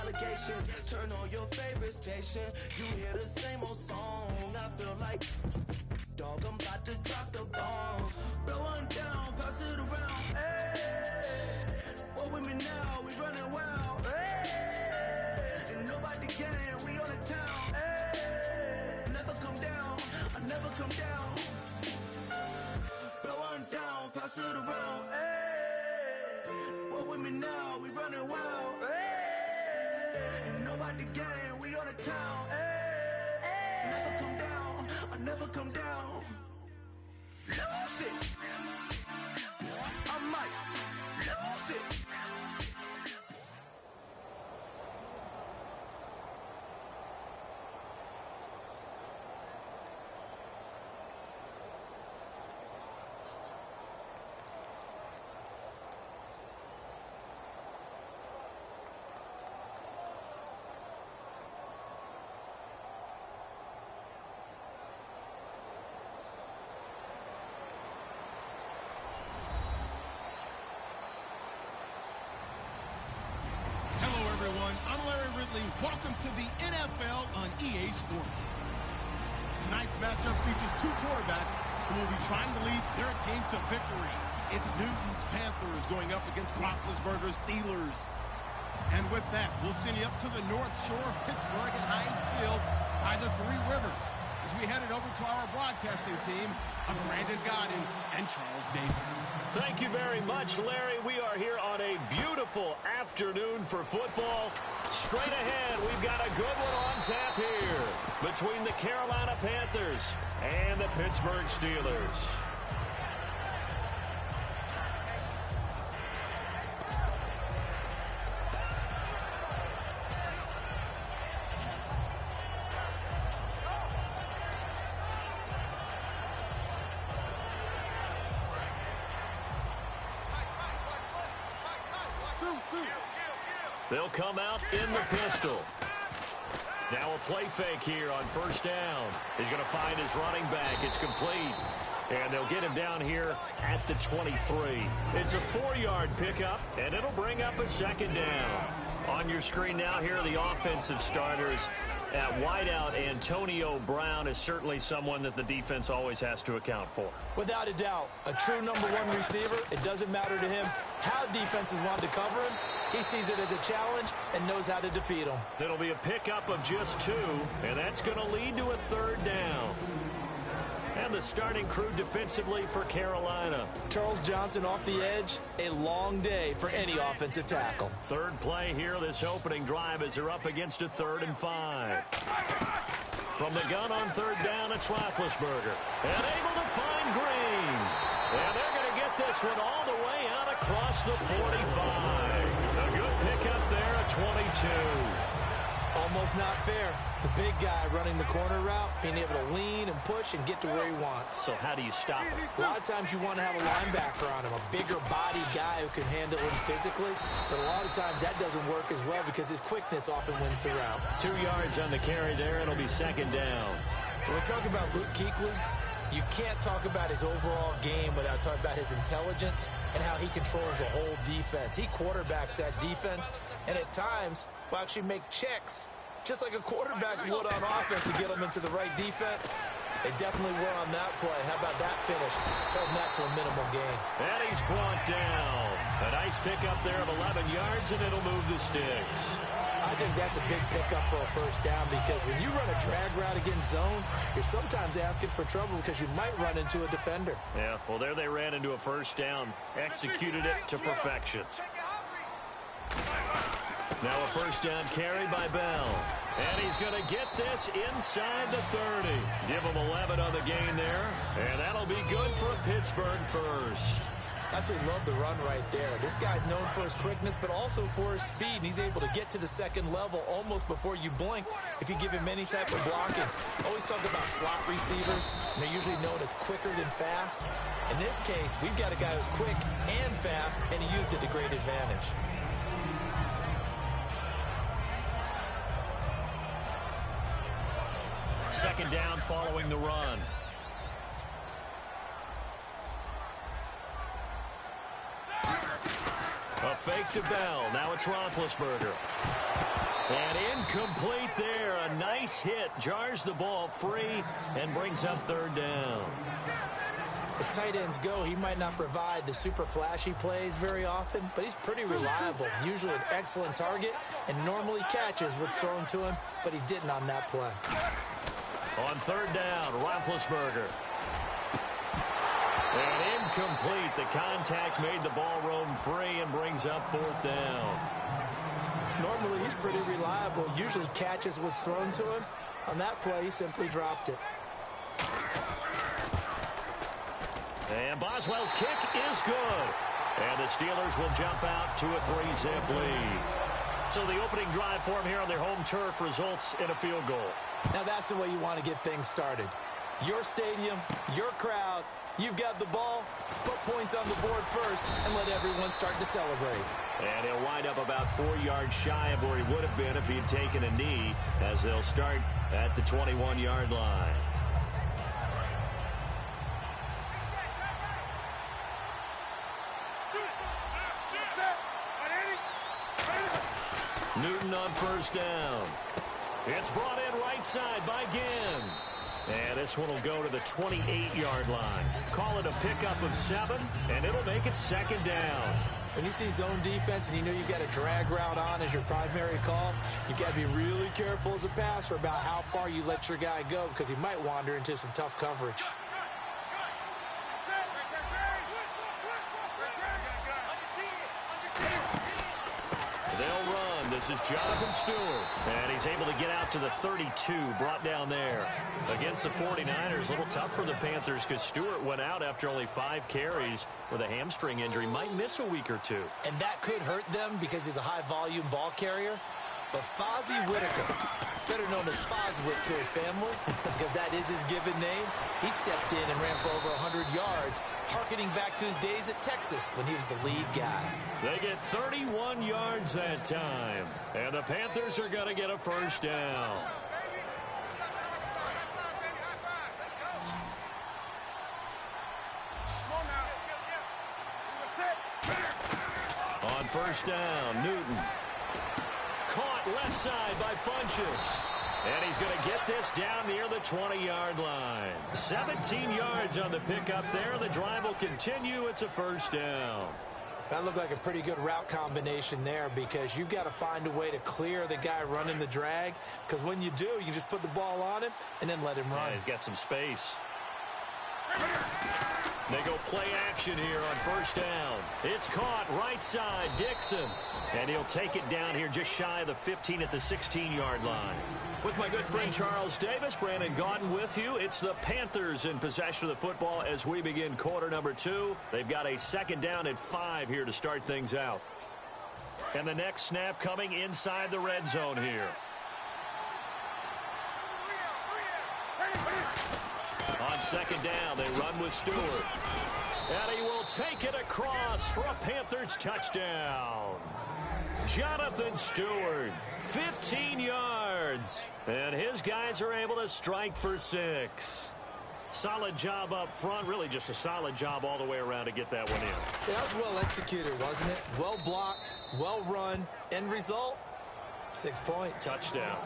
allegations. Turn on your favorite station. You hear the same old song. I feel like, dog, I'm about to drop the bomb. Blow one down, pass it around. Hey, what with me now? We running wild. Hey, and nobody can. We on the town. Hey, never come down. I never come down. Blow one down, pass it around. Hey, what with me now? We running wild. Hey, and nobody can. We on the town. Hey, never come down. I never come down. Lose it. I might lose it. I'm Larry Ridley. Welcome to the NFL on EA Sports. Tonight's matchup features two quarterbacks who will be trying to lead their team to victory. It's Newton's Panthers going up against Roethlisberger's Steelers. And with that, we'll send you up to the North Shore of Pittsburgh at Heinz Field by the Three Rivers as we headed over to our broadcasting team of Brandon Godden and Charles Davis. Thank you very much, Larry. We are here on a beautiful afternoon for football. Straight ahead, we've got a good one on tap here between the Carolina Panthers and the Pittsburgh Steelers. They'll come out in the pistol. Now a play fake here on first down. He's going to find his running back. It's complete. And they'll get him down here at the 23. It's a 4-yard pickup, and it'll bring up a second down. On your screen now, here are the offensive starters. At wideout, Antonio Brown is certainly someone that the defense always has to account for. Without a doubt, a true #1 receiver. It doesn't matter to him how defenses want to cover him. He sees it as a challenge and knows how to defeat them. It'll be a pickup of just 2, and that's going to lead to a third down. And the starting crew defensively for Carolina. Charles Johnson off the edge. A long day for any offensive tackle. Third play here, this opening drive, as they're up against a 3rd and 5. From the gun on third down, it's Roethlisberger. And able to find Green. And they're going to get this one all the way out across the 45. A good pickup there at 22. Almost not fair. The big guy running the corner route, being able to lean and push and get to where he wants. So how do you stop him? A lot of times you want to have a linebacker on him, a bigger body guy who can handle him physically. But a lot of times that doesn't work as well because his quickness often wins the route. 2 yards on the carry there, and it'll be second down. When we talk about Luke Kuechly, you can't talk about his overall game without talking about his intelligence and how he controls the whole defense. He quarterbacks that defense, and at times will actually make checks just like a quarterback would on offense to get them into the right defense. They definitely were on that play. How about that finish? Holding that to a minimal gain. And he's brought down. A nice pickup there of 11 yards, and it'll move the sticks. I think that's a big pickup for a first down because when you run a drag route against zone, you're sometimes asking for trouble because you might run into a defender. Yeah, well, there they ran into a first down. Executed it to perfection. Now a first down carry by Bell. And he's going to get this inside the 30. Give him 11 on the gain there. And that'll be good for a Pittsburgh first. Absolutely love the run right there. This guy's known for his quickness, but also for his speed. And he's able to get to the second level almost before you blink if you give him any type of blocking. Always talk about slot receivers, and they're usually known as quicker than fast. In this case, we've got a guy who's quick and fast, and he used it to great advantage. Second down following the run. A fake to Bell. Now it's Roethlisberger. Incomplete there. A nice hit. Jars the ball free and brings up third down. As tight ends go, he might not provide the super flashy plays very often, but he's pretty reliable. Usually an excellent target and normally catches what's thrown to him, but he didn't on that play. On third down, Roethlisberger. And incomplete. The contact made the ball roam free and brings up fourth down. Normally, he's pretty reliable. Usually catches what's thrown to him. On that play, he simply dropped it. And Boswell's kick is good. And the Steelers will jump out to a 3-zip lead. So the opening drive for them here on their home turf results in a field goal. Now that's the way you want to get things started. Your stadium, your crowd, you've got the ball, put points on the board first, and let everyone start to celebrate. And he'll wind up about 4 yards shy of where he would have been if he had taken a knee, as they'll start at the 21-yard line. Newton on first down. It's brought in right side by Ginn. And this one will go to the 28-yard line. Call it a pickup of 7, and it'll make it second down. When you see zone defense and you know you've got a drag route on as your primary call, you've got to be really careful as a passer about how far you let your guy go because he might wander into some tough coverage. They'll run. This is Jonathan Stewart. And he's able to get out to the 32, brought down there. Against the 49ers, a little tough for the Panthers because Stewart went out after only 5 carries with a hamstring injury. Might miss a week or 2. And that could hurt them because he's a high-volume ball carrier. But Fozzie Whitaker, better known as Foswick to his family, because that is his given name, he stepped in and ran for over 100 yards, harkening back to his days at Texas when he was the lead guy. They get 31 yards that time, and the Panthers are going to get a first down. On first down, Newton. Caught left side by Funchess. And he's going to get this down near the 20-yard line. 17 yards on the pickup there. The drive will continue. It's a first down. That looked like a pretty good route combination there because you've got to find a way to clear the guy running the drag because when you do, you can just put the ball on him and then let him run. Yeah, he's got some space. They go play action here on first down. It's caught right side, Dixon. And he'll take it down here just shy of the 15 at the 16-yard line. With my good friend Charles Davis, Brandon Gaudin with you. It's the Panthers in possession of the football as we begin quarter number 2. They've got a second down at 5 here to start things out. And the next snap coming inside the red zone here. On second down, they run with Stewart. And he will take it across for a Panthers touchdown. Jonathan Stewart, 15 yards. And his guys are able to strike for 6. Solid job up front. Really just a solid job all the way around to get that one in. Yeah, that was well executed, wasn't it? Well blocked, well run. End result, 6 points. Touchdown.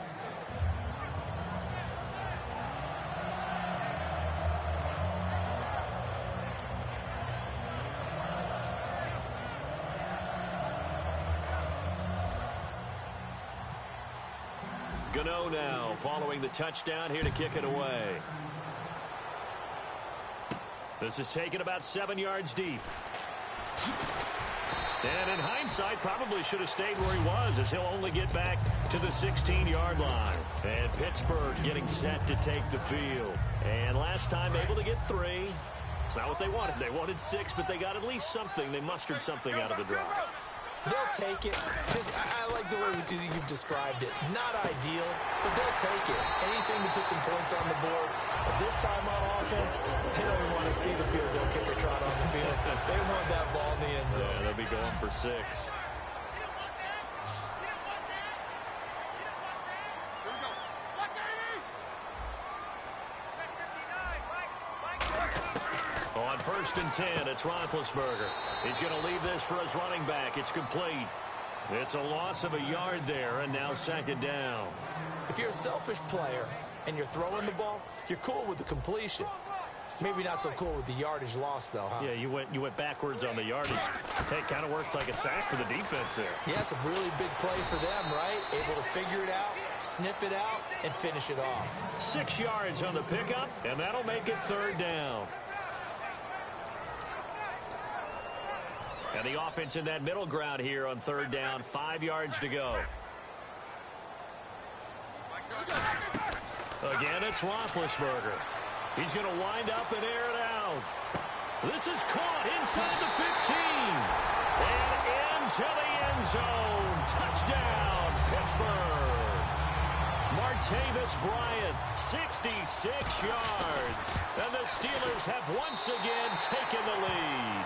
Gano now following the touchdown here to kick it away. This is taken about 7 yards deep. And in hindsight, probably should have stayed where he was as he'll only get back to the 16-yard line. And Pittsburgh getting set to take the field. And last time able to get 3. It's not what they wanted. They wanted 6, but they got at least something. They mustered something out of the drive. They'll take it. I like the way you've described it. Not ideal, but they'll take it. Anything to put some points on the board. But this time on offense, they don't want to see the field goal kicker trot on the field. They want that ball in the end zone. Yeah, they'll be going for 6. On first and 10, it's Roethlisberger. He's going to leave this for his running back. It's complete. It's a loss of a yard there, and now second down. If you're a selfish player and you're throwing the ball, you're cool with the completion. Maybe not so cool with the yardage loss, though, huh? Yeah, you went backwards on the yardage. Hey, it kind of works like a sack for the defense there. Yeah, it's a really big play for them, right? Able to figure it out, sniff it out, and finish it off. 6 yards on the pickup, and that'll make it third down. And the offense in that middle ground here on third down, 5 yards to go. Again, it's Roethlisberger. He's going to wind up and air it out. This is caught inside the 15. And into the end zone. Touchdown, Pittsburgh. Martavis Bryant, 66 yards. And the Steelers have once again taken the lead.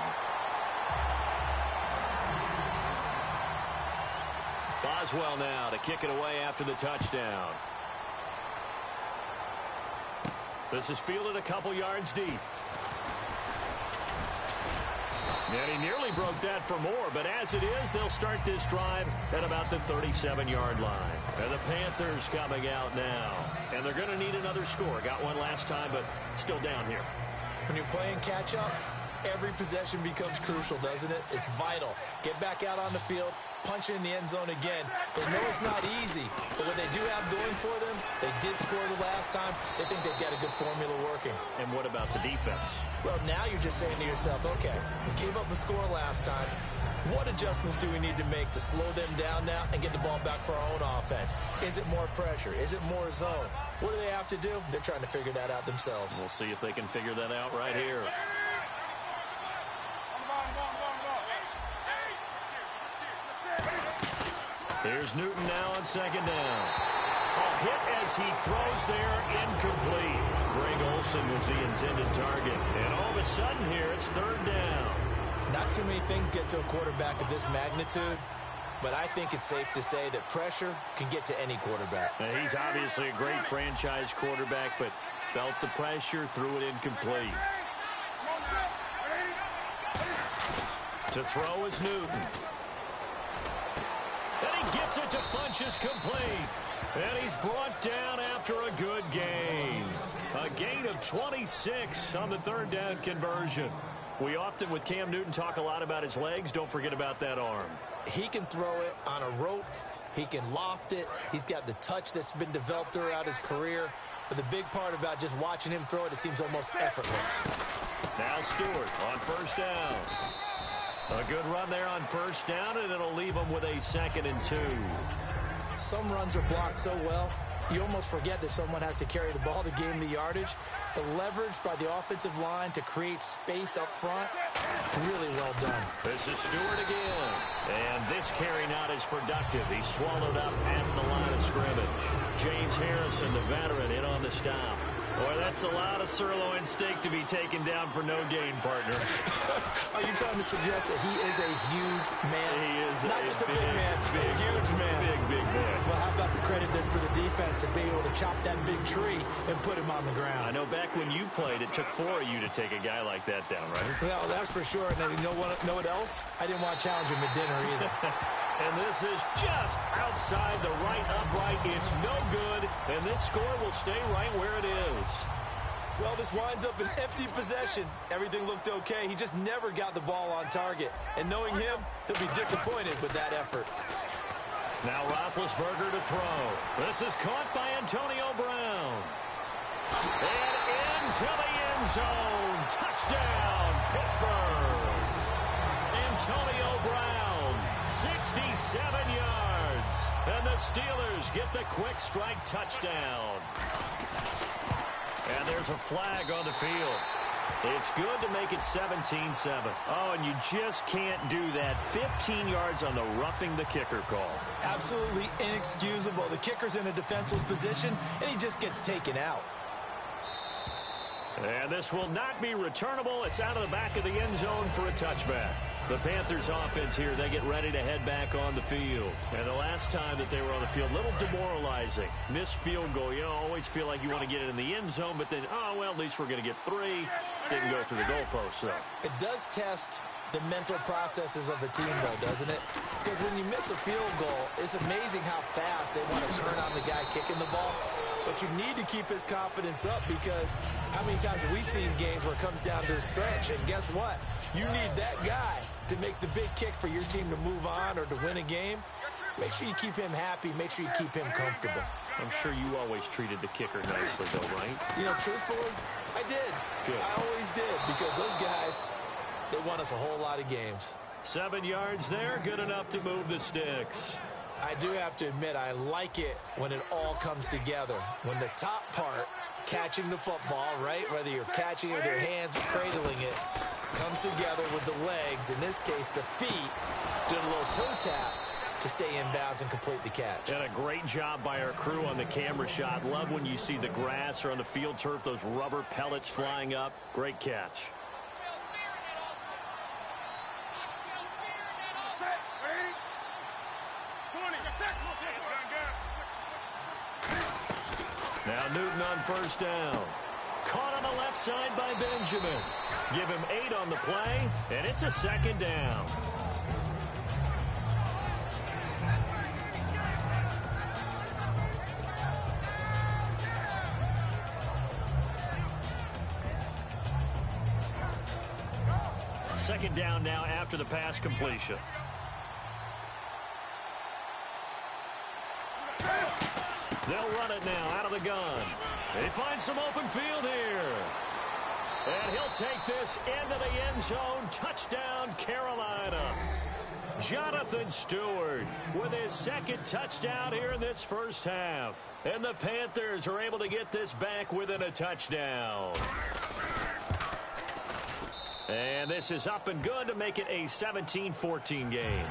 Boswell now to kick it away after the touchdown. This is fielded a couple yards deep. And he nearly broke that for more, but as it is, they'll start this drive at about the 37-yard line. And the Panthers coming out now. And they're going to need another score. Got one last time, but still down here. When you're playing catch-up, every possession becomes crucial, doesn't it? It's vital. Get back out on the field, punch it in the end zone again. They know it's not easy, but what they do have going for them, they did score the last time. They think they've got a good formula working. And what about the defense? Well, now you're just saying to yourself, okay, we gave up a score last time. What adjustments do we need to make to slow them down now and get the ball back for our own offense? Is it more pressure? Is it more zone? What do they have to do? They're trying to figure that out themselves. We'll see if they can figure that out right here. Here's Newton now on second down. A hit as he throws there, incomplete. Greg Olsen was the intended target. And all of a sudden here, it's third down. Not too many things get to a quarterback of this magnitude, but I think it's safe to say that pressure can get to any quarterback. Now, he's obviously a great franchise quarterback, but felt the pressure, threw it incomplete. To throw is Newton. And he gets it to Funchess complete. And he's brought down after a good gain. A gain of 26 on the third down conversion. We often, with Cam Newton, talk a lot about his legs. Don't forget about that arm. He can throw it on a rope. He can loft it. He's got the touch that's been developed throughout his career. But the big part about just watching him throw it, it seems almost effortless. Now Stewart on first down. A good run there on first down, and it'll leave him with a 2nd and 2. Some runs are blocked so well, you almost forget that someone has to carry the ball to gain the yardage. The leverage by the offensive line to create space up front, really well done. This is Stewart again. And this carry not as productive. He swallowed up at the line of scrimmage. James Harrison, the veteran, in on the stop. Boy, that's a lot of sirloin steak to be taken down for no gain, partner. Are you trying to suggest that he is a huge man? He is not just a big man, a huge man. Big man. Well, how about the credit then for the defense to be able to chop that big tree and put him on the ground? I know back when you played, it took 4 of you to take a guy like that down, right? Well, that's for sure. And then you know what else? I didn't want to challenge him at dinner either. And this is just outside the right upright. It's no good, and this score will stay right where it is. Well, this winds up an empty possession. Everything looked okay. He just never got the ball on target. And knowing him, he'll be disappointed with that effort. Now Roethlisberger to throw. This is caught by Antonio Brown. And into the end zone. Touchdown, Pittsburgh. Antonio Brown, 67 yards. And the Steelers get the quick strike touchdown. And there's a flag on the field. It's good to make it 17-7. Oh, and you just can't do that. 15 yards on the roughing the kicker call. Absolutely inexcusable. The kicker's in a defenseless position, and he just gets taken out. And this will not be returnable. It's out of the back of the end zone for a touchback. The Panthers offense here, they get ready to head back on the field. And the last time that they were on the field, a little demoralizing. Missed field goal. You always feel like you want to get it in the end zone, but then, oh, well, at least we're going to get 3. Didn't go through the goalpost, so. It does test the mental processes of a team, though, doesn't it? Because when you miss a field goal, it's amazing how fast they want to turn on the guy kicking the ball. But you need to keep his confidence up, because how many times have we seen games where it comes down to the stretch? And guess what? You need that guy to make the big kick for your team to move on or to win a game. Make sure you keep him happy. Make sure you keep him comfortable. I'm sure you always treated the kicker nicely, though, right? You know, truthfully, I did. Good. I always did, because those guys, they won us a whole lot of games. 7 yards there, good enough to move the sticks. I do have to admit, I like it when it all comes together. When the top part, catching the football, right, whether you're catching it with your hands or cradling it, comes together with the legs, in this case the feet, doing a little toe tap to stay in bounds and complete the catch. And a great job by our crew on the camera shot. Love when you see the grass or on the field turf, those rubber pellets flying up. Great catch. Now Newton on first down. Caught on the left side by Benjamin. Give him 8 on the play, and it's a second down. Second down now after the pass completion. They'll run it now out of the gun. They find some open field here. And he'll take this into the end zone. Touchdown, Carolina. Jonathan Stewart with his second touchdown here in this first half. And the Panthers are able to get this back within a touchdown. And this is up and good to make it a 17-14 game.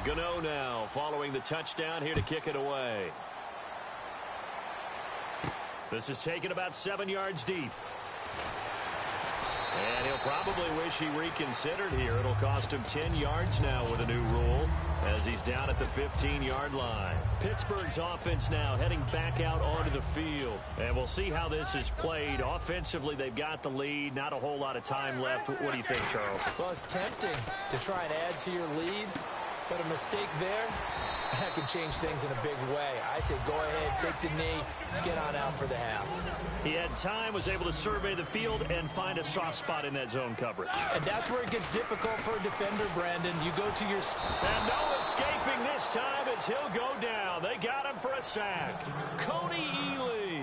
Gano now following the touchdown here to kick it away. This is taken about 7 yards deep. And he'll probably wish he reconsidered here. It'll cost him 10 yards now with a new rule as he's down at the 15-yard line. Pittsburgh's offense now heading back out onto the field. And we'll see how this is played. Offensively, they've got the lead. Not a whole lot of time left. What do you think, Charles? Well, it's tempting to try and add to your lead. But a mistake there, that can change things in a big way. I say go ahead, take the knee, get on out for the half. He had time, was able to survey the field and find a soft spot in that zone coverage. And that's where it gets difficult for a defender, Brandon. You go to your... And no escaping this time as he'll go down. They got him for a sack. Coney Ely,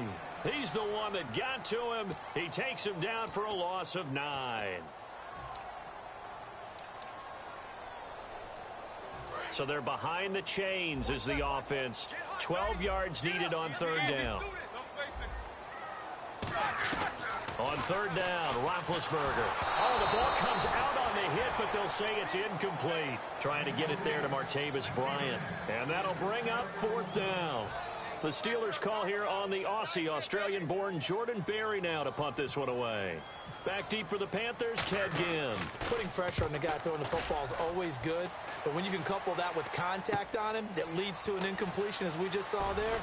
he's the one that got to him. He takes him down for a loss of 9. So they're behind the chains as the offense. 12 yards needed on third down. On third down, Roethlisberger. Oh, the ball comes out on the hit, but they'll say it's incomplete. Trying to get it there to Martavis Bryant. And that'll bring up fourth down. The Steelers call here on the Aussie, Australian-born Jordan Berry now to punt this one away. Back deep for the Panthers, Ted Ginn. Putting pressure on the guy throwing the football is always good, but when you can couple that with contact on him that leads to an incompletion, as we just saw there,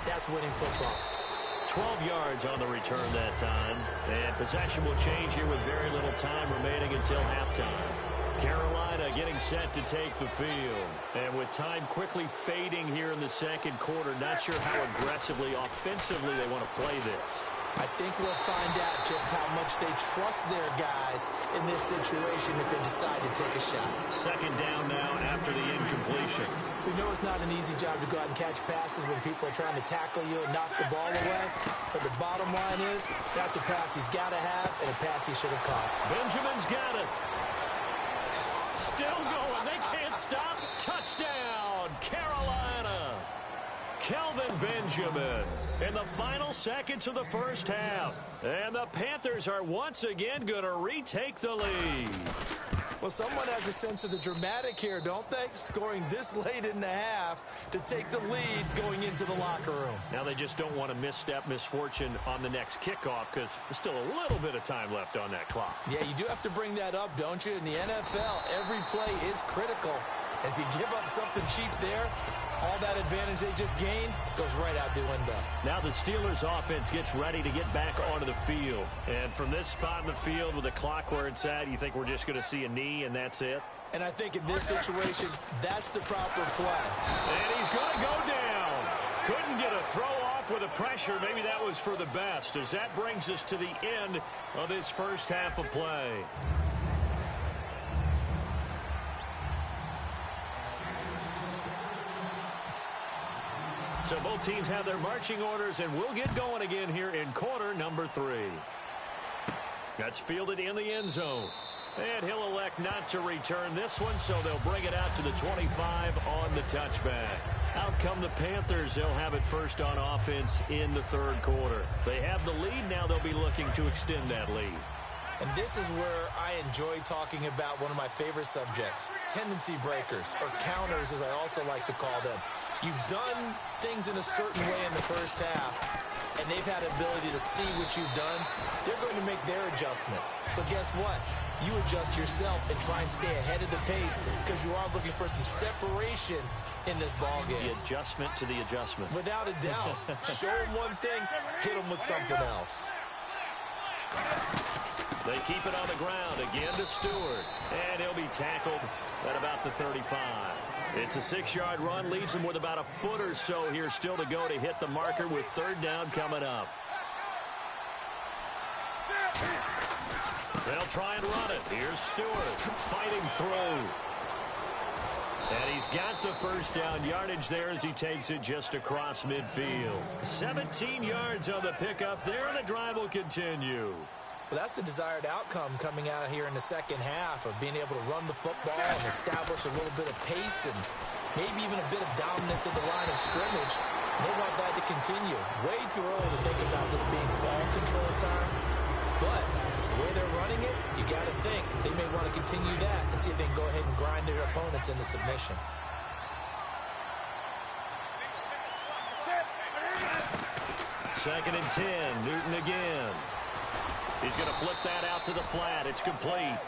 that's winning football. 12 yards on the return that time, and possession will change here with very little time remaining until halftime. Carolina getting set to take the field. And with time quickly fading here in the second quarter, not sure how aggressively, offensively they want to play this. I think we'll find out just how much they trust their guys in this situation if they decide to take a shot. Second down now after the incompletion. We know it's not an easy job to go out and catch passes when people are trying to tackle you and knock the ball away. But the bottom line is, that's a pass he's got to have and a pass he should have caught. Benjamin's got it. Still going. They can't stop. Touchdown, Carolina. Kelvin Benjamin in the final seconds of the first half. And the Panthers are once again going to retake the lead. Well, someone has a sense of the dramatic here, don't they? Scoring this late in the half to take the lead going into the locker room. Now they just don't want to misstep misfortune on the next kickoff because there's still a little bit of time left on that clock. Yeah, you do have to bring that up, don't you? In the NFL, every play is critical. And if you give up something cheap there, all that advantage they just gained goes right out the window. Now the Steelers offense gets ready to get back onto the field. And from this spot in the field with the clock where it's at, you think we're just going to see a knee and that's it? And I think in this situation, that's the proper play. And he's going to go down. Couldn't get a throw off with the pressure. Maybe that was for the best, as that brings us to the end of this first half of play. So both teams have their marching orders, and we'll get going again here in quarter number 3. That's fielded in the end zone. And he'll elect not to return this one, so they'll bring it out to the 25 on the touchback. Out come the Panthers. They'll have it first on offense in the third quarter. They have the lead. Now they'll be looking to extend that lead. And this is where I enjoy talking about one of my favorite subjects, tendency breakers, or counters as I also like to call them. You've done things in a certain way in the first half, and they've had the ability to see what you've done. They're going to make their adjustments. So guess what? You adjust yourself and try and stay ahead of the pace because you are looking for some separation in this ball game. The adjustment to the adjustment. Without a doubt. Show them one thing, hit them with something else. They keep it on the ground again to Stewart. And he'll be tackled at about the 35. It's a 6-yard run. Leaves him with about a foot or so here still to go to hit the marker with third down coming up. They'll try and run it. Here's Stewart fighting through. And he's got the first down yardage there as he takes it just across midfield. 17 yards on the pickup there, and the drive will continue. Well, that's the desired outcome coming out here in the second half of being able to run the football and establish a little bit of pace and maybe even a bit of dominance at the line of scrimmage. And they want that to continue. Way too early to think about this being ball control time. But the way they're running it, you got to think they may want to continue that and see if they can go ahead and grind their opponents into submission. Second and 10. Newton again. He's going to flip that out to the flat. It's complete.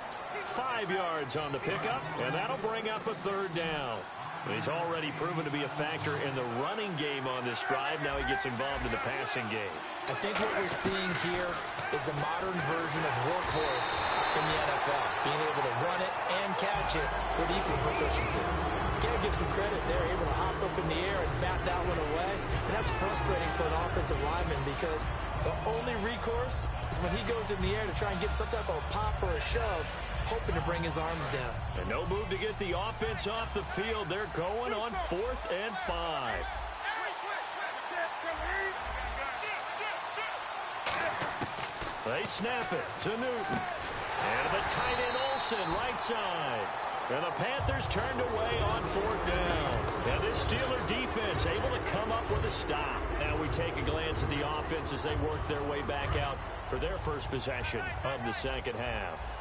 5 yards on the pickup, and that'll bring up a third down. He's already proven to be a factor in the running game on this drive. Now he gets involved in the passing game. I think what we're seeing here is the modern version of workhorse in the NFL, being able to run it and catch it with equal proficiency. Got to give some credit. They're able to hop up in the air and bat that one away, and that's frustrating for an offensive lineman because the only recourse is when he goes in the air to try and get some type of a pop or a shove, hoping to bring his arms down. And no move to get the offense off the field. They're going on 4th and 5. They snap it to Newton. And the tight end Olsen, right side. And the Panthers turned away on 4th down. And this Steeler defense able to come up with a stop. Now we take a glance at the offense as they work their way back out for their first possession of the second half.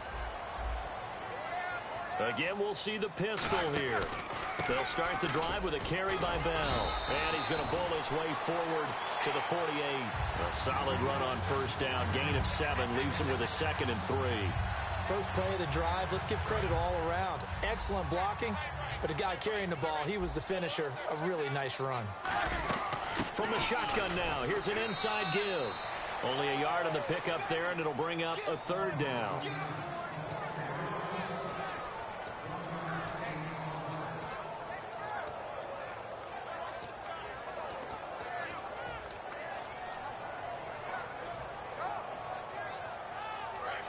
Again, we'll see the pistol here. They'll start the drive with a carry by Bell. And he's going to bowl his way forward to the 48. A solid run on first down. Gain of 7 leaves him with a 2nd and 3. First play of the drive, let's give credit all around. Excellent blocking, but the guy carrying the ball, he was the finisher. A really nice run. From the shotgun now, here's an inside give. Only a yard on the pickup there, and it'll bring up a third down.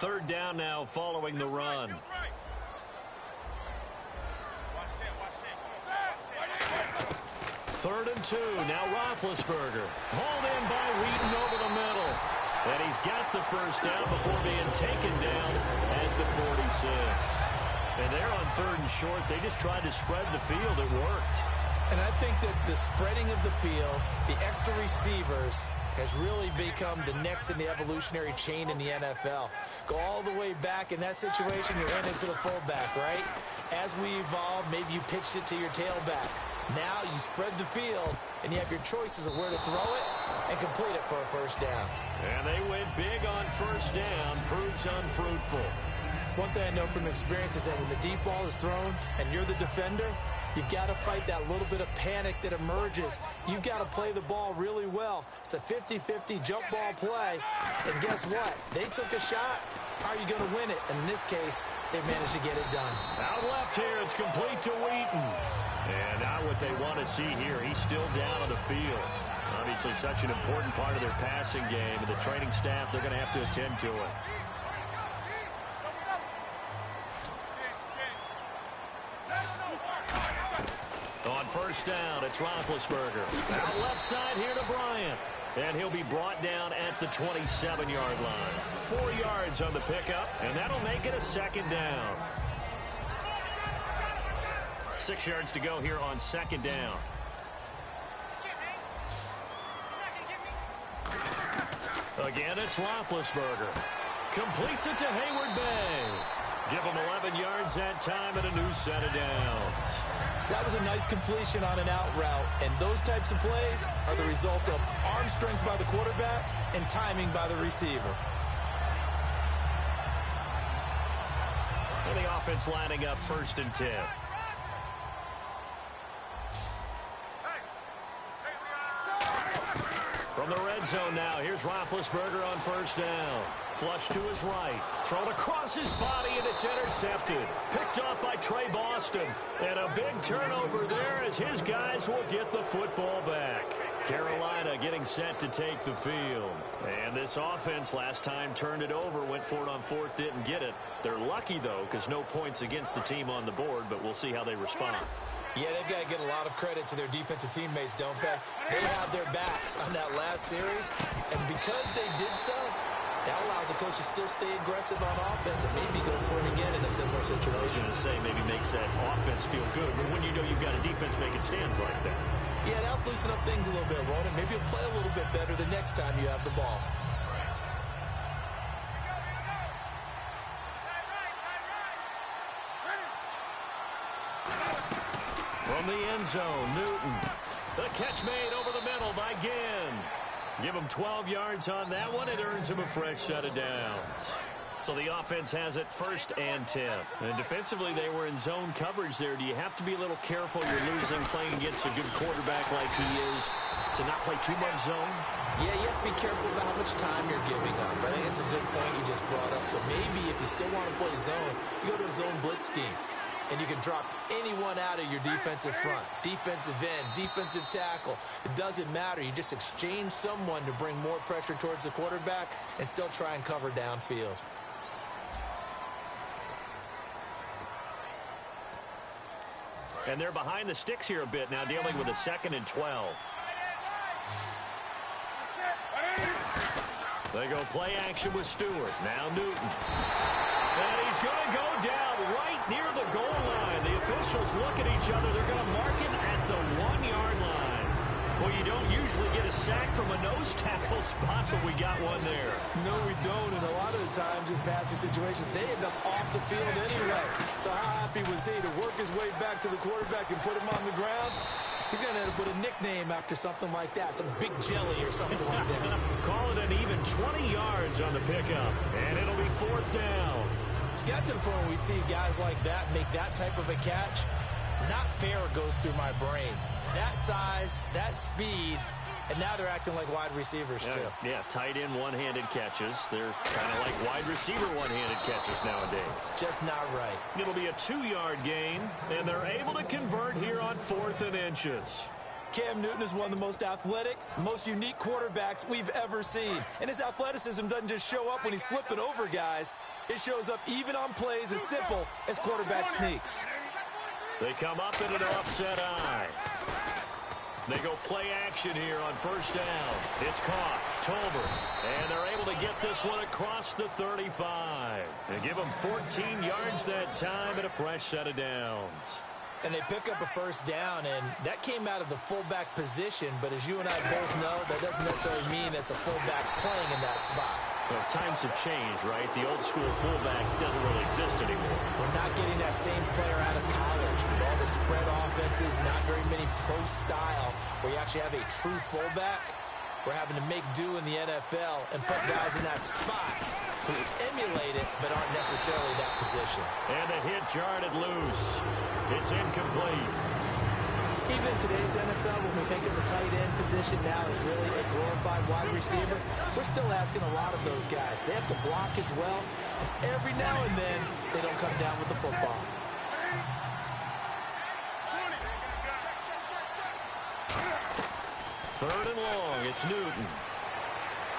Third down now following the run. Third and 2. Now Roethlisberger. Hauled in by Wheaton over the middle. And he's got the first down before being taken down at the 46. And they're on 3rd and short. They just tried to spread the field. It worked. And I think that the spreading of the field, the extra receivers, has really become the next in the evolutionary chain in the NFL. Go all the way back in that situation, you ran into the fullback, right? As we evolve, maybe you pitched it to your tailback. Now you spread the field, and you have your choices of where to throw it and complete it for a first down. And they went big on first down, proves unfruitful. One thing I know from experience is that when the deep ball is thrown and you're the defender, you've got to fight that little bit of panic that emerges. You've got to play the ball really well. It's a 50-50 jump ball play. And guess what? They took a shot. How are you going to win it? And in this case, they managed to get it done. Out left here, it's complete to Wheaton. And now what they want to see here, he's still down on the field. Obviously such an important part of their passing game. And the training staff, they're going to have to attend to it. On first down, it's Roethlisberger. Out left side here to Bryant. And he'll be brought down at the 27-yard line. 4 yards on the pickup, and that'll make it a second down. 6 yards to go here on second down. Again, it's Roethlisberger. Completes it to Hayward Bay. Give him 11 yards that time and a new set of downs. That was a nice completion on an out route, and those types of plays are the result of arm strength by the quarterback and timing by the receiver. And the offense lining up 1st and 10. From the red zone now, here's Roethlisberger on first down. Flush to his right. Thrown across his body, and it's intercepted. Picked off by Trey Boston. And a big turnover there as his guys will get the football back. Carolina getting set to take the field. And this offense last time turned it over, went for it on 4th, didn't get it. They're lucky, though, because no points against the team on the board, but we'll see how they respond. Yeah, they've got to get a lot of credit to their defensive teammates, don't they? They had their backs on that last series, and because they did so, that allows the coach to still stay aggressive on offense and maybe go for it again in a similar situation. I was going to say maybe makes that offense feel good, but when you know you've got a defense making stands like that. Yeah, that'll loosen up things a little bit, won't it? Maybe you'll play a little bit better the next time you have the ball. From the end zone, Newton. The catch made over the middle by Ginn. Give him 12 yards on that one. It earns him a fresh set of downs. So the offense has it 1st and 10. And defensively, they were in zone coverage there. Do you have to be a little careful? You're losing playing against a good quarterback like he is to not play too much zone? Yeah, you have to be careful about how much time you're giving up. I think it's a good point you just brought up. So maybe if you still want to play zone, you go to a zone blitz scheme. And you can drop anyone out of your defensive front, defensive end, defensive tackle. It doesn't matter. You just exchange someone to bring more pressure towards the quarterback and still try and cover downfield. And they're behind the sticks here a bit now, dealing with a 2nd and 12. They go play action with Stewart. Now Newton. And he's going to go down right near the goal line. The officials look at each other. They're going to mark him at the 1-yard line. Well, you don't usually get a sack from a nose tackle spot, but we got one there. No, we don't. And a lot of the times in passing situations, they end up off the field anyway. So how happy was he to work his way back to the quarterback and put him on the ground? He's going to have to put a nickname after something like that, some big jelly or something like that. Call it an even 20 yards on the pickup, and it'll be 4th down. It's got to the point where we see guys like that make that type of a catch. Not fair goes through my brain. That size, that speed, and now they're acting like wide receivers too. Yeah, tight end one-handed catches. They're kind of like wide receiver one-handed catches nowadays. Just not right. It'll be a 2-yard gain, and they're able to convert here on 4th and inches. Cam Newton is one of the most athletic, most unique quarterbacks we've ever seen. And his athleticism doesn't just show up when he's flipping over guys. It shows up even on plays as simple as quarterback sneaks. They come up in an offset eye. They go play action here on 1st down. It's caught. Tolbert. And they're able to get this one across the 35. They give them 14 yards that time and a fresh set of downs. And they pick up a 1st down, and that came out of the fullback position. But as you and I both know, that doesn't necessarily mean it's a fullback playing in that spot. Well, times have changed, right? The old school fullback doesn't really exist anymore. We're not getting that same player out of college with all the spread offenses, not very many pro style where you actually have a true fullback. we're having to make do in the NFL and put guys in that spot who emulate it but aren't necessarily that position. And the hit jarred it loose. It's incomplete. Even in today's NFL, when we think of the tight end position now as really a glorified wide receiver, we're still asking a lot of those guys. They have to block as well, and every now and then, they don't come down with the football. Third and long, it's Newton.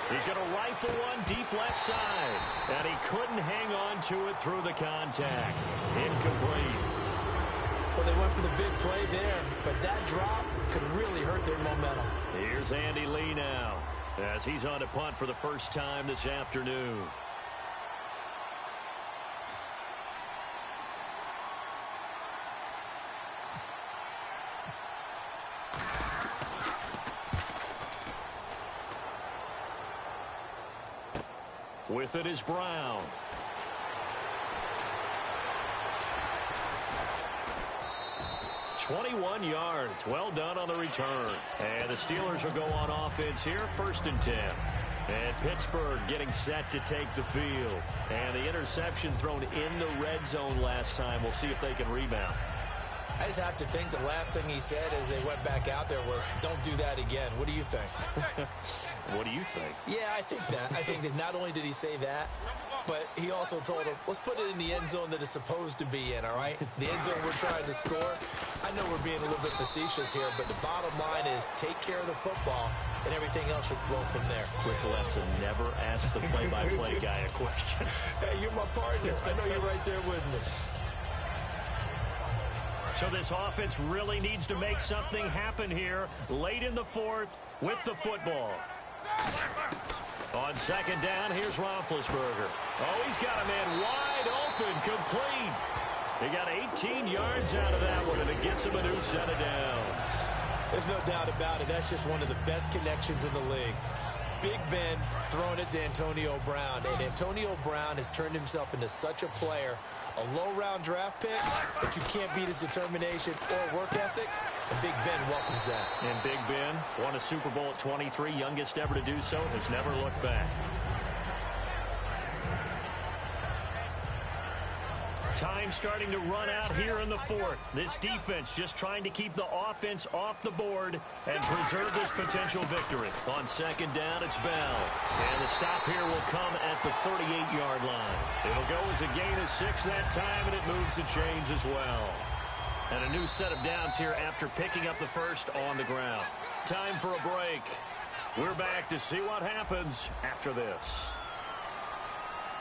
He's going to rifle one deep left side, and he couldn't hang on to it through the contact. Incomplete. Well, they went for the big play there, but that drop could really hurt their momentum. Here's Andy Lee now, as he's on to punt for the first time this afternoon. With it is Brown. "21 yards. Well done on the return. And the Steelers will go on offense here, 1st and 10. And Pittsburgh getting set to take the field. And the interception thrown in the red zone last time. We'll see if they can rebound. I just have to think the last thing he said as they went back out there was, "Don't do that again." What do you think? What do you think? Yeah, I think that. I think that not only did he say that, but he also told him, let's put it in the end zone that it's supposed to be in, all right? The end zone we're trying to score. I know we're being a little bit facetious here, but the bottom line is take care of the football, and everything else should flow from there. Quick lesson, never ask the play-by-play guy a question. Hey, you're my partner. I know you're right there with me. So this offense really needs to make something happen here late in the 4th with the football. On 2nd down, here's Roethlisberger. Oh, he's got a man wide open, complete. He got 18 yards out of that one, and it gets him a new set of downs. There's no doubt about it. That's just one of the best connections in the league. Big Ben throwing it to Antonio Brown, and Antonio Brown has turned himself into such a player, a low-round draft pick, but you can't beat his determination or work ethic, and Big Ben welcomes that. And Big Ben won a Super Bowl at 23, youngest ever to do so, has never looked back. Time starting to run out here in the 4th. This defense just trying to keep the offense off the board and preserve this potential victory. On 2nd down, it's Bell. And the stop here will come at the 38-yard line. It'll go as a gain of 6 that time, and it moves the chains as well. And a new set of downs here after picking up the first on the ground. Time for a break. We're back to see what happens after this.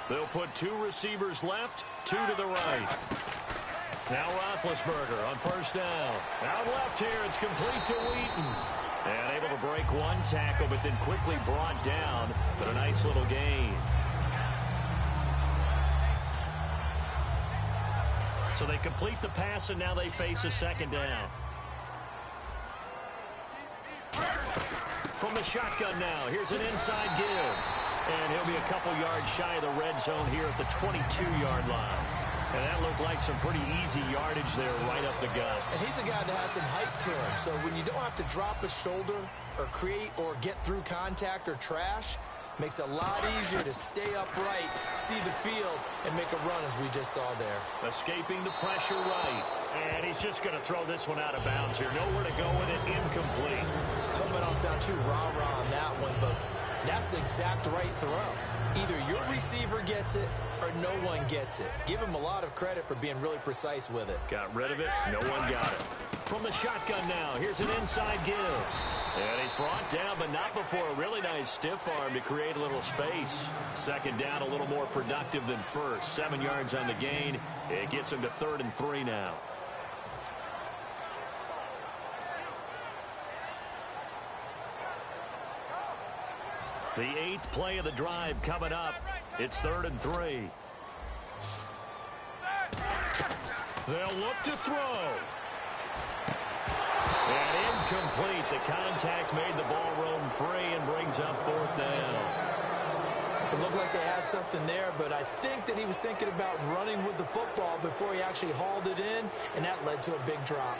They'll put 2 receivers left, 2 to the right. Now Roethlisberger on 1st down. Out left here, it's complete to Wheaton. And able to break 1 tackle, but then quickly brought down. But a nice little gain. So they complete the pass, and now they face a 2nd down. From the shotgun now, here's an inside give. And he'll be a couple yards shy of the red zone here at the 22-yard line. And that looked like some pretty easy yardage there right up the gut. And he's a guy that has some height to him. So when you don't have to drop a shoulder or create or get through contact or trash, makes it a lot easier to stay upright, see the field, and make a run as we just saw there. Escaping the pressure right. And he's just going to throw this one out of bounds here. Nowhere to go with it, incomplete. Hope I don't sound too rah-rah on that one, but that's the exact right throw. Either your receiver gets it or no one gets it. Give him a lot of credit for being really precise with it. Got rid of it. No one got it. From the shotgun now, here's an inside give. And he's brought down, but not before a really nice stiff arm to create a little space. 2nd down, a little more productive than first. 7 yards on the gain. It gets him to 3rd and 3 now. The 8th play of the drive coming up. It's 3rd and 3. They'll look to throw. And incomplete. The contact made the ball roam free and brings up 4th down. It looked like they had something there, but I think that he was thinking about running with the football before he actually hauled it in, and that led to a big drop.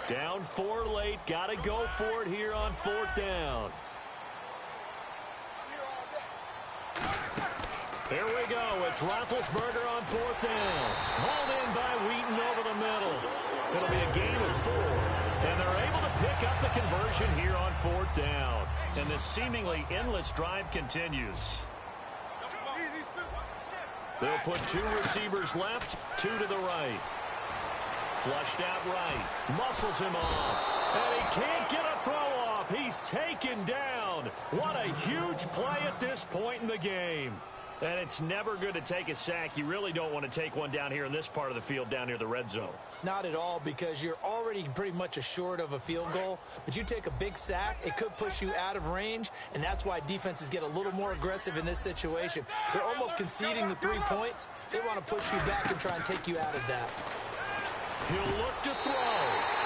Down 4 late. Got to go for it here on 4th down. Here we go. It's Roethlisberger on 4th down. Hauled in by Wheaton over the middle. It'll be a gain of 4. And they're able to pick up the conversion here on 4th down. And this seemingly endless drive continues. They'll put 2 receivers left, 2 to the right. Flushed out right. Muscles him off. And he can't get a throw off. He's taken down. What a huge play at this point in the game. And it's never good to take a sack. You really don't want to take one down here in this part of the field down near the red zone. Not at all, because you're already pretty much assured of a field goal. But you take a big sack, it could push you out of range, and that's why defenses get a little more aggressive in this situation. They're almost conceding the 3 points. They want to push you back and try and take you out of that. He'll look to throw.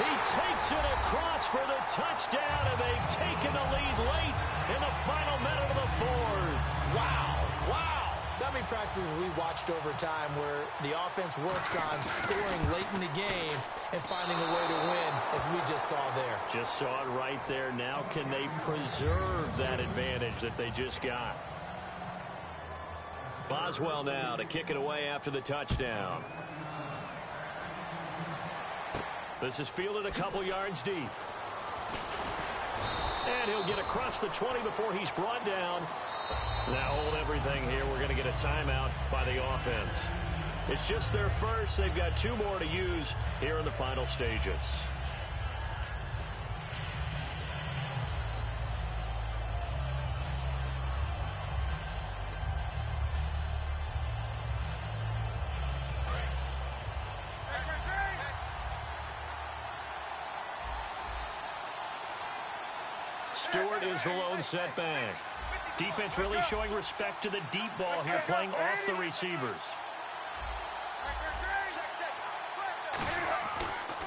He takes it across for the touchdown, and they've taken the lead late in the final minute of the 4th. Wow. Wow. So many practices we watched over time where the offense works on scoring late in the game and finding a way to win, as we just saw there. Just saw it right there. Now can they preserve that advantage that they just got? Boswell now to kick it away after the touchdown. This is fielded a couple yards deep. And he'll get across the 20 before he's brought down. Now hold everything here. We're going to get a timeout by the offense. It's just their first. They've got 2 more to use here in the final stages. Stewart is the lone setback. Defense really showing respect to the deep ball here, playing off the receivers.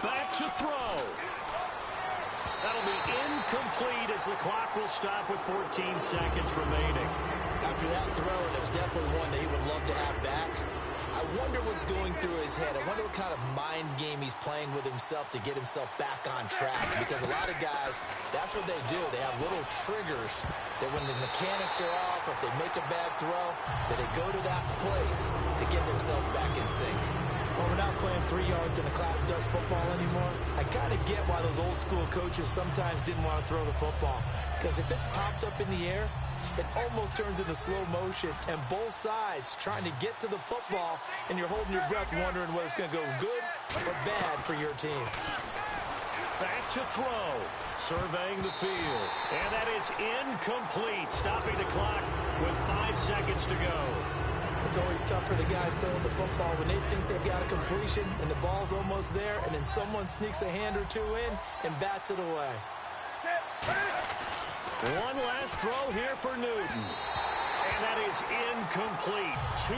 Back to throw. That'll be incomplete as the clock will stop with 14 seconds remaining. After that throw, and it was definitely one that he would love to have back. I wonder what's going through his head. I wonder what kind of mind game he's playing with himself to get himself back on track. Because a lot of guys, that's what they do. They have little triggers that when the mechanics are off, or if they make a bad throw, that they go to that place to get themselves back in sync. Well, we're not playing 3 yards in a cloud of dust football anymore. I kind of get why those old school coaches sometimes didn't want to throw the football. Because if it's popped up in the air, it almost turns into slow motion, and both sides trying to get to the football, and you're holding your breath wondering whether it's going to go good or bad for your team. Back to throw, surveying the field, and that is incomplete, stopping the clock with 5 seconds to go. It's always tough for the guys throwing the football when they think they've got a completion and the ball's almost there, and then someone sneaks a hand or 2 in and bats it away. One last throw here for Newton. And that is incomplete. 2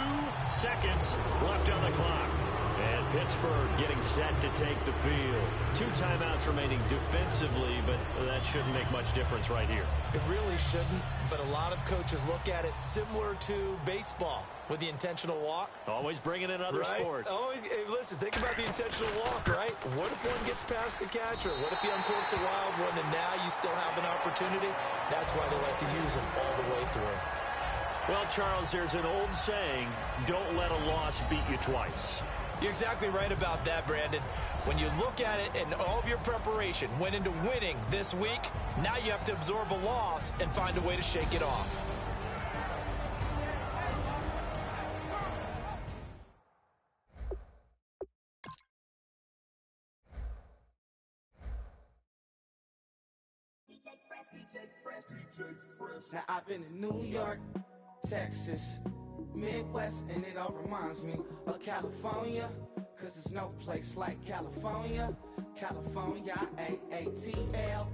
seconds left on the clock. And Pittsburgh getting set to take the field. 2 timeouts remaining defensively, but that shouldn't make much difference right here. It really shouldn't, but a lot of coaches look at it similar to baseball with the intentional walk. Always bringing in other sports. Always, hey, listen, think about the intentional walk, right? What if one gets past the catcher? What if he uncorks a wild one and now you still have an opportunity? That's why they like to use them all the way through. Well, Charles, there's an old saying, don't let a loss beat you twice. You're exactly right about that, Brandon. When you look at it and all of your preparation went into winning this week, now you have to absorb a loss and find a way to shake it off. Now I've been in New York, Texas, Midwest, and it all reminds me of California, cause there's no place like California. California, A-A-T-L-M-I-A-D-M-V,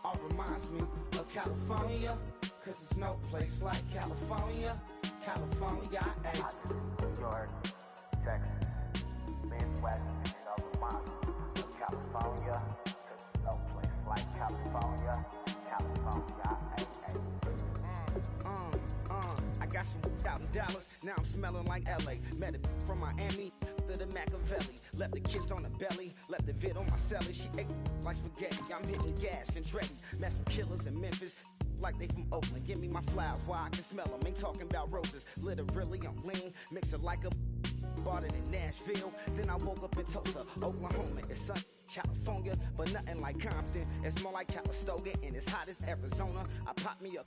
all reminds me of California, cause there's no place like California. California, New York, Texas, Midwest, and it all reminds me of California, cause there's no place like California. California, I got some out in Dallas, now I'm smelling like LA. Met it from Miami, after the Machiavelli. Left the kids on the belly, left the vid on my celly. She ate like spaghetti, I'm hitting gas and Dreddy. Met some killers in Memphis, like they from Oakland. Give me my flowers while I can smell them. Ain't talking about roses, literally I'm lean. Mix it like a bought it in Nashville. Then I woke up in Tulsa, Oklahoma. It's sunny, California, but nothing like Compton. It's more like Calistoga and it's hot as Arizona. I pop me a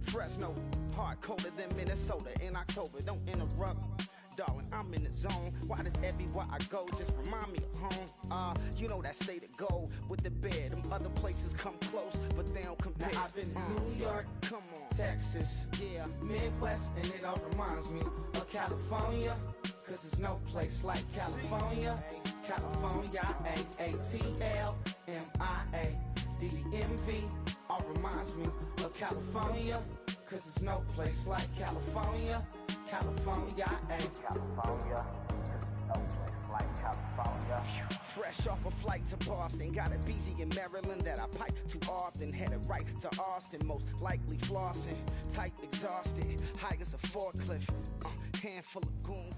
Fresno, hard colder than Minnesota in October. Don't interrupt, darling, I'm in the zone. Why does everywhere I go just remind me of home? You know that state of gold with the bed. Them other places come close, but they don't compare. Now I've been in New York, come on, Texas, yeah, Midwest, and it all reminds me of California. Cause there's no place like California. California, AATLMIA-DMV. All reminds me of California. Cause there's no place like California. California, California, no place like California. Fresh off a flight to Boston. Got a BZ in Maryland that I pipe too often. Headed right to Austin, most likely flossing. Tight, exhausted, high as a forklift. Handful of goons.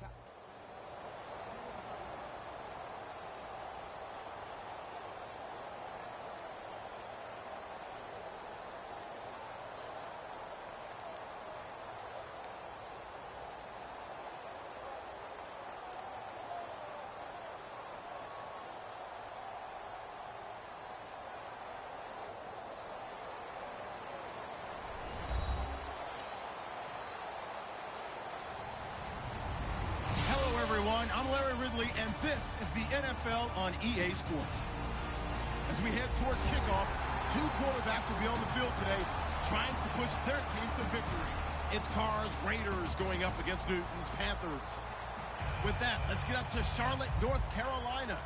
Everyone, I'm Larry Ridley, and this is the NFL on EA Sports. As we head towards kickoff, two quarterbacks will be on the field today trying to push their team to victory. It's Carr's Raiders going up against Newton's Panthers. With that, let's get up to Charlotte, North Carolina,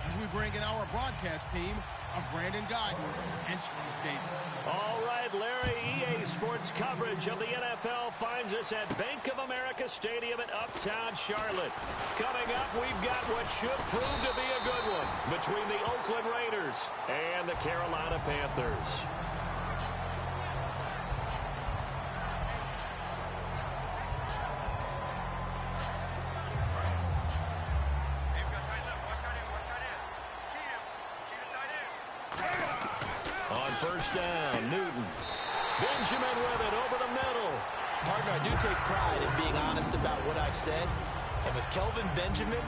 as we bring in our broadcast team of Brandon Guyton and Charles Davis. All right, Larry, EA Sports coverage of the NFL finds us at Bank of America Stadium in Uptown Charlotte. Coming up, we've got what should prove to be a good one between the Oakland Raiders and the Carolina Panthers. First down, Newton. Benjamin with it over the middle. Partner, I do take pride in being honest about what I've said. And with Kelvin Benjamin,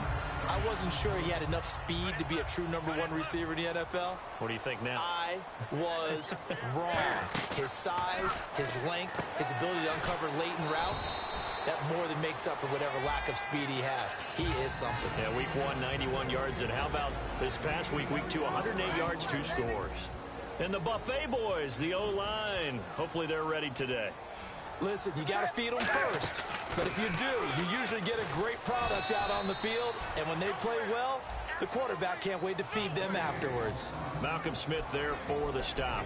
I wasn't sure he had enough speed to be a true #1 receiver in the NFL. What do you think now? I was wrong. His size, his length, his ability to uncover latent routes, that more than makes up for whatever lack of speed he has. He is something. Yeah, week 1, 91 yards. And how about this past week, week 2, 108 yards, 2 scores. And the Buffet boys, the O-line, hopefully they're ready today. Listen, you got to feed them first. But if you do, you usually get a great product out on the field. And when they play well, the quarterback can't wait to feed them afterwards. Malcolm Smith there for the stop.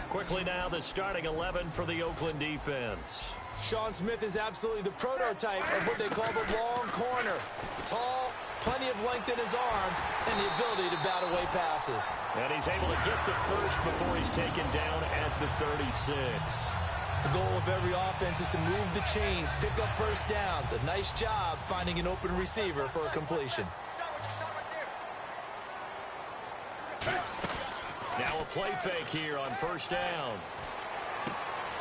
Quickly now, the starting 11 for the Oakland defense. Sean Smith is absolutely the prototype of what they call the long corner. Tall, plenty of length in his arms, and the ability to bat away passes. And he's able to get the first before he's taken down at the 36. The goal of every offense is to move the chains, pick up first downs. A nice job finding an open receiver for a completion. Now a play fake here on first down.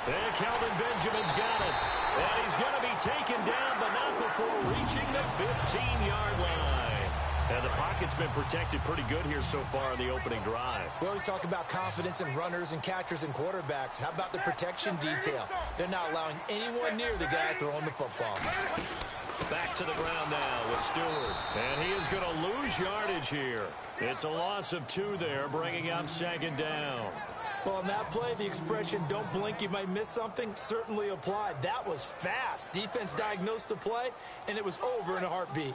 And Kelvin Benjamin's got it. And he's going to be taken down, but not before reaching the 15-yard line. And the pocket's been protected pretty good here so far in the opening drive. We always talk about confidence in runners and catchers and quarterbacks. How about the protection detail? They're not allowing anyone near the guy throwing the football. Back to the ground now with Stewart. And he is going to lose yardage here. It's a loss of 2 there, bringing up second down. Well, on that play, the expression, don't blink, you might miss something, certainly applied. That was fast. Defense diagnosed the play, and it was over in a heartbeat.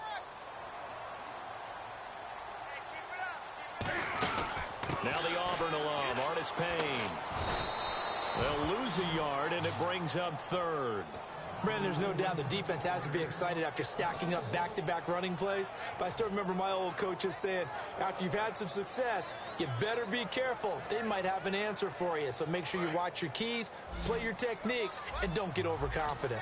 Now the Auburn alum, Artis Payne. They'll lose a yard, and it brings up 3rd. Brandon, there's no doubt the defense has to be excited after stacking up back-to-back running plays. But I still remember my old coaches saying, after you've had some success, you better be careful. They might have an answer for you. So make sure you watch your keys, play your techniques, and don't get overconfident.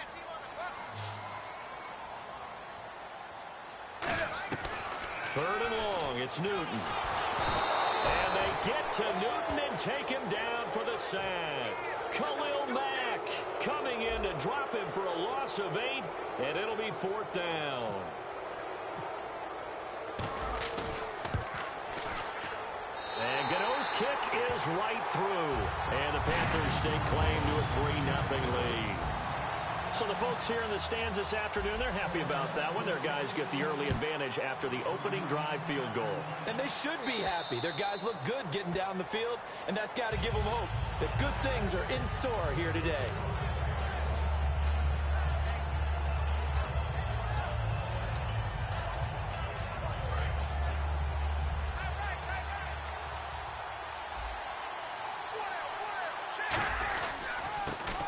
3rd and long. It's Newton. And they get to Newton and take him down for the sack. Khalil Mack coming in to drop him for a loss of 8, and it'll be 4th down. And Gano's kick is right through. And the Panthers stake claim to a 3-0 lead. So the folks here in the stands this afternoon, they're happy about that one. Their guys get the early advantage after the opening drive field goal. And they should be happy. Their guys look good getting down the field, and that's got to give them hope that good things are in store here today.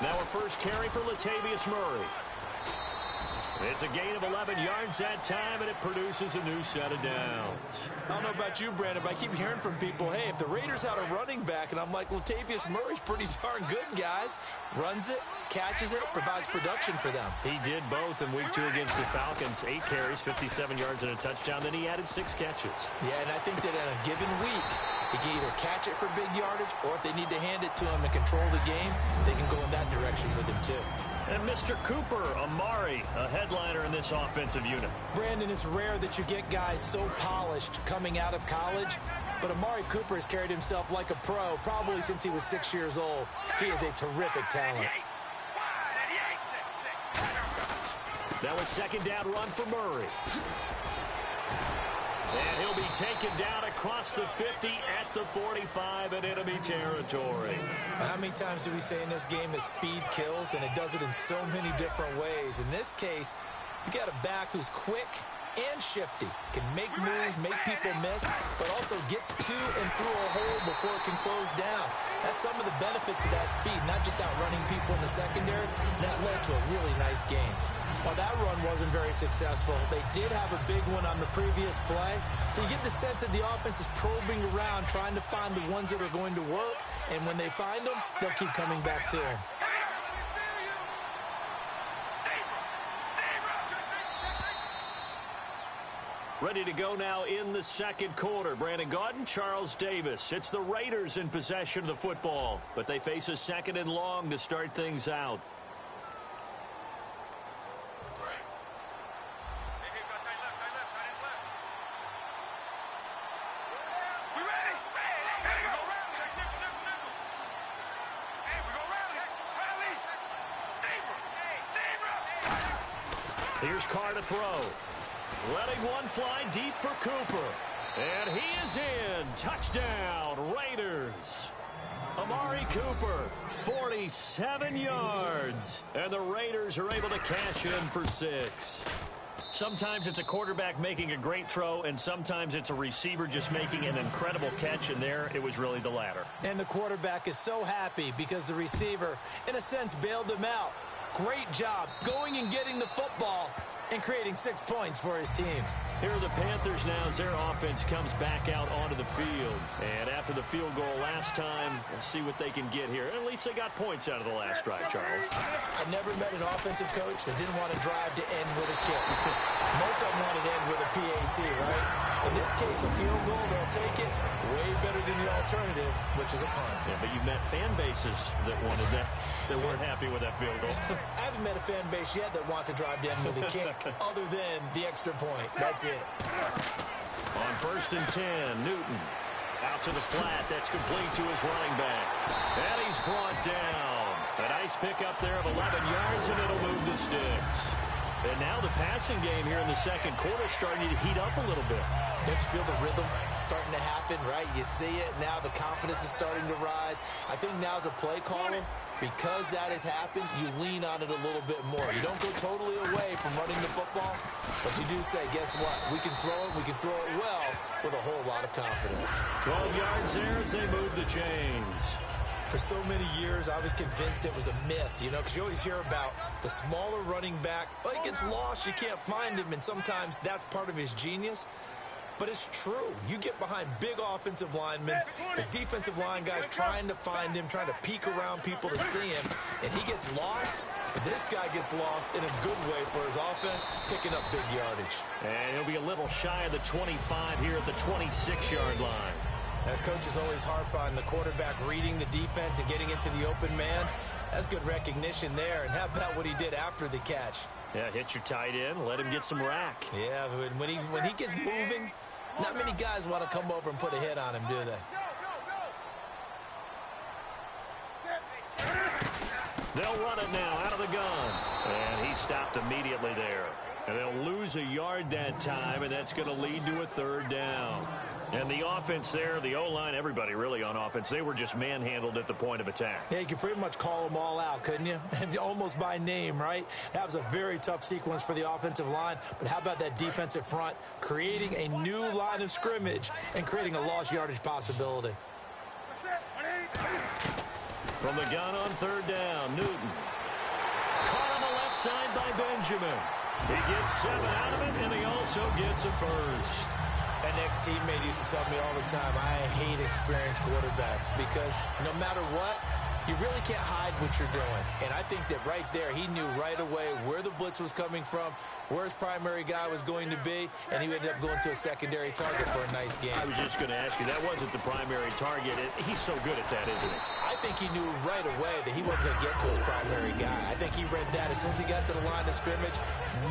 Now a first carry for Latavius Murray. It's a gain of 11 yards that time, and it produces a new set of downs. I don't know about you, Brandon, but I keep hearing from people, hey, if the Raiders had a running back, and I'm like, Latavius Murray's pretty darn good, guys. Runs it, catches it, provides production for them. He did both in week 2 against the Falcons. 8 carries, 57 yards, and a touchdown. Then he added 6 catches. Yeah, and I think that in a given week, he can either catch it for big yardage, or if they need to hand it to him and control the game, they can go in that direction with him, too. And Mr. Cooper, Amari, a headliner in this offensive unit. Brandon, it's rare that you get guys so polished coming out of college, but Amari Cooper has carried himself like a pro probably since he was 6 years old. He is a terrific talent. That was 2nd down run for Murray. And he'll be taken down across the 50 at the 45 and enemy territory. How many times do we say in this game that speed kills, and it does it in so many different ways? In this case, you got a back who's quick and shifty, can make moves, make people miss, but also gets to and through a hole before it can close down. That's some of the benefits of that speed, not just outrunning people in the secondary. That led to a really nice game. Well, that run wasn't very successful. They did have a big one on the previous play. So you get the sense that the offense is probing around, trying to find the ones that are going to work. And when they find them, they'll keep coming back to them. Ready to go now in the 2nd quarter. Brandon Gaudin, Charles Davis. It's the Raiders in possession of the football, but they face a 2nd and long to start things out. Here's Carr to throw. Letting one fly deep for Cooper. And he is in. Touchdown, Raiders. Amari Cooper, 47 yards. And the Raiders are able to cash in for 6. Sometimes it's a quarterback making a great throw, and sometimes it's a receiver just making an incredible catch, and there it was really the latter. And the quarterback is so happy because the receiver, in a sense, bailed him out. Great job going and getting the football and creating 6 points for his team. Here are the Panthers now as their offense comes back out onto the field. And after the field goal last time, we'll see what they can get here. At least they got points out of the last drive, Charles. I've never met an offensive coach that didn't want to drive to end with a kick. Most of them want to end with a PAT, right? In this case, a field goal, they'll take it way better than the alternative, which is a punt. Yeah, but you've met fan bases that wanted that, that weren't happy with that field goal. I haven't met a fan base yet that wants to drive to end with a kick other than the extra point. That's it. On 1st and 10, Newton out to the flat. That's complete to his running back. And he's brought down. A nice pickup there of 11 yards, and it'll move the sticks. And now the passing game here in the 2nd quarter is starting to heat up a little bit. Don't you feel the rhythm starting to happen, right? You see it now. The confidence is starting to rise. I think now as a play caller, because that has happened, you lean on it a little bit more. You don't go totally away from running the football, but you do say, guess what? We can throw it well with a whole lot of confidence. 12 yards there as they move the chains. For so many years, I was convinced it was a myth, you know, because you always hear about the smaller running back. Oh, he gets lost, you can't find him, and sometimes that's part of his genius. but it's true. You get behind big offensive linemen, the defensive line guys trying to find him, trying to peek around people to see him, and he gets lost. This guy gets lost in a good way for his offense, picking up big yardage. And he'll be a little shy of the 25 here at the 26-yard line. Coaches always harp on the quarterback reading the defense and getting into the open man. That's good recognition there. And how about what he did after the catch? Yeah, hit your tight end, let him get some rack. Yeah, when he gets moving, not many guys want to come over and put a hit on him, do they? They'll run it now out of the gun. And he stopped immediately there. And they'll lose a yard that time, and that's going to lead to a third down. And the offense there, the O-line, everybody really on offense, they were just manhandled at the point of attack. Yeah, you could pretty much call them all out, couldn't you? Almost by name, right? That was a very tough sequence for the offensive line. But how about that defensive front creating a new line of scrimmage and creating a lost yardage possibility? From the gun on third down, Newton. Caught on the left side by Benjamin. He gets 7 out of it, and he also gets a first. An ex-teammate used to tell me all the time, I hate experienced quarterbacks because no matter what, you really can't hide what you're doing. And I think that right there, he knew right away where the blitz was coming from, where his primary guy was going to be, and he ended up going to a secondary target for a nice game. I was just going to ask you, that wasn't the primary target. He's so good at that, isn't he? I think he knew right away that he wasn't going to get to his primary guy. I think he read that as soon as he got to the line of scrimmage,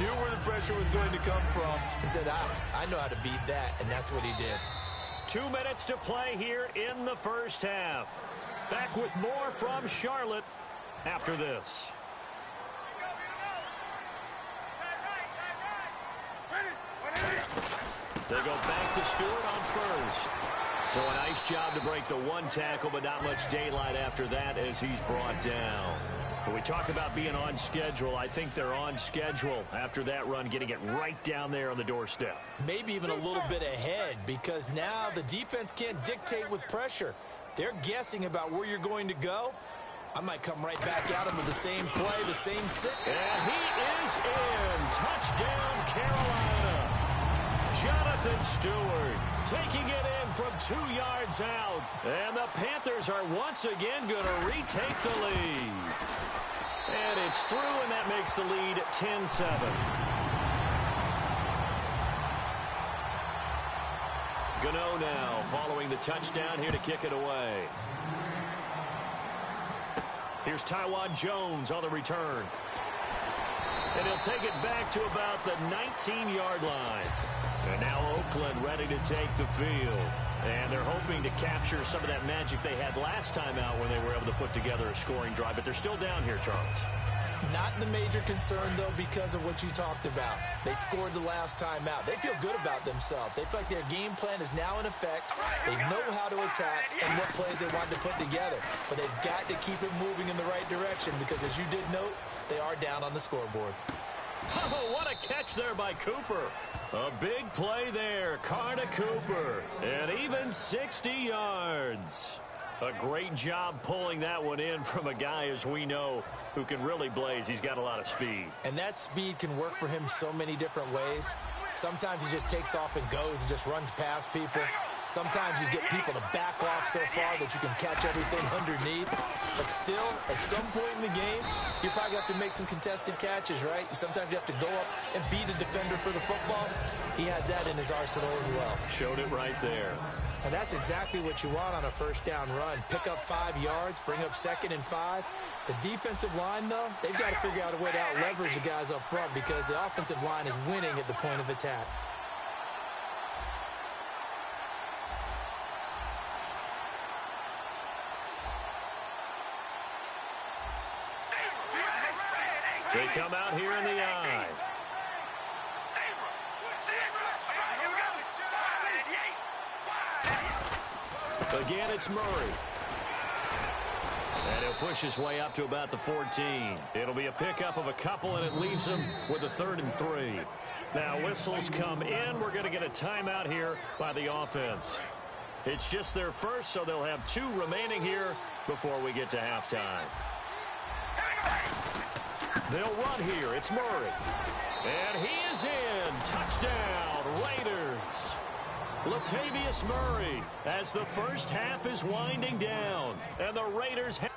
knew where the pressure was going to come from, and said, I know how to beat that, and that's what he did. 2 minutes to play here in the first half. Back with more from Charlotte after this. They go back to Stewart on first. So a nice job to break the one tackle, but not much daylight after that as he's brought down. When we talk about being on schedule, I think they're on schedule after that run, getting it right down there on the doorstep. Maybe even a little bit ahead, because now the defense can't dictate with pressure. They're guessing about where you're going to go. I might come right back at him with the same play, the same sit. And he is in. Touchdown, Carolina. Jonathan Stewart taking it in from 2 yards out. And the Panthers are once again going to retake the lead. And it's through, and that makes the lead 10-7. Gano now following the touchdown here to kick it away. Here's Taiwan Jones on the return. And he'll take it back to about the 19-yard line. And now Oakland ready to take the field. And they're hoping to capture some of that magic they had last time out when they were able to put together a scoring drive. But they're still down here, Charles. Not the major concern, though, because of what you talked about. They scored the last time out. They feel good about themselves. They feel like their game plan is now in effect. They know how to attack and what plays they want to put together. But they've got to keep it moving in the right direction because, as you did note, they are down on the scoreboard. Oh, what a catch there by Cooper. A big play there. Carter Cooper. And even 60 yards. A great job pulling that one in from a guy, as we know, who can really blaze. He's got a lot of speed. And that speed can work for him so many different ways. Sometimes he just takes off and goes and just runs past people. Sometimes you get people to back off so far that you can catch everything underneath. But still, at some point in the game, you probably have to make some contested catches, right? Sometimes you have to go up and beat a defender for the football. He has that in his arsenal as well. Showed it right there. And that's exactly what you want on a first down run. Pick up 5 yards, bring up 2nd and 5. The defensive line, though, they've got to figure out a way to out-leverage the guys up front because the offensive line is winning at the point of attack. They come out here in the eye. Again, it's Murray. And he'll push his way up to about the 14. It'll be a pickup of a couple, and it leaves him with a 3rd and 3. Now, whistles come in. We're going to get a timeout here by the offense. It's just their first, so they'll have 2 remaining here before we get to halftime. They'll run here. It's Murray. And he is in. Touchdown, Raiders. Latavius Murray as the first half is winding down. And the Raiders have...